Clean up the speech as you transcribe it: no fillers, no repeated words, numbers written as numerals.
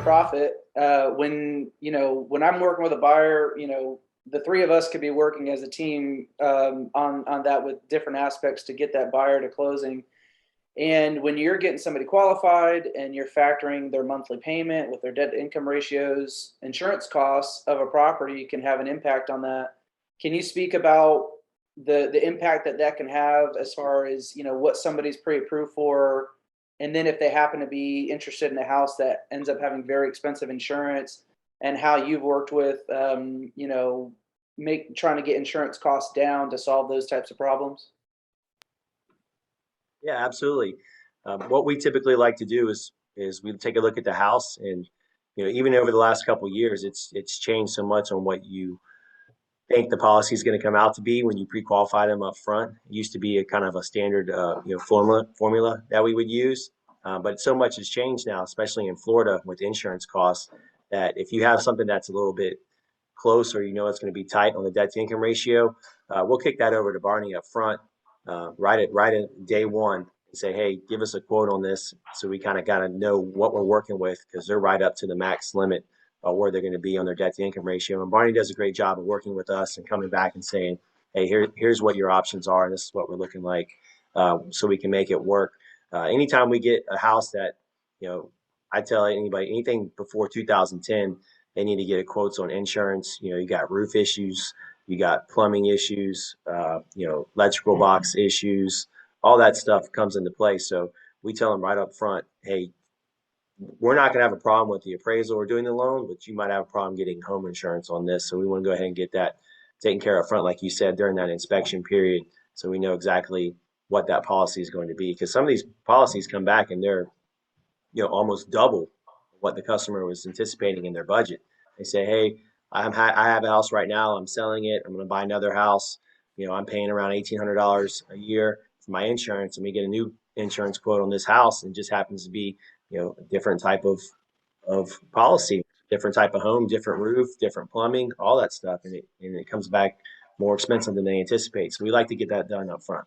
profit. When I'm working with a buyer, the three of us could be working as a team on that with different aspects to get that buyer to closing. And when you're getting somebody qualified and you're factoring their monthly payment with their debt to income ratios, insurance costs of a property can have an impact on that. Can you speak about the impact that that can have as far as what somebody's pre-approved for, and then if they happen to be interested in a house that ends up having very expensive insurance, and how you've worked with make trying to get insurance costs down to solve those types of problems? Yeah, absolutely. What we typically like to do is we take a look at the house, and even over the last couple of years, it's changed so much on what you think the policy is going to come out to be when you pre-qualify them up front. It used to be a kind of a standard formula that we would use, but so much has changed now, especially in Florida with insurance costs. That if you have something that's a little bit close, or it's going to be tight on the debt to income ratio, we'll kick that over to Barney up front, right at day one, and say, hey, give us a quote on this, so we kind of got to know what we're working with, because they're right up to the max limit where they're going to be on their debt to income ratio. And Barney does a great job of working with us and coming back and saying, hey, here's what your options are, and this is what we're looking like, so we can make it work. Anytime we get a house that, I tell anybody, anything before 2010, they need to get a quotes on insurance. You got roof issues, you got plumbing issues, electrical box issues, all that stuff comes into play. So we tell them right up front, hey, we're not going to have a problem with the appraisal or doing the loan, but you might have a problem getting home insurance on this. So we want to go ahead and get that taken care of front, like you said, during that inspection period, so we know exactly what that policy is going to be. Because some of these policies come back and they're, almost double what the customer was anticipating in their budget. They say, hey, I have a house right now. I'm selling it. I'm going to buy another house. I'm paying around $1,800 a year for my insurance, and we get a new insurance quote on this house, and it just happens to be, a different type of policy, different type of home, different roof, different plumbing, all that stuff, and it comes back more expensive than they anticipate. So we like to get that done up front.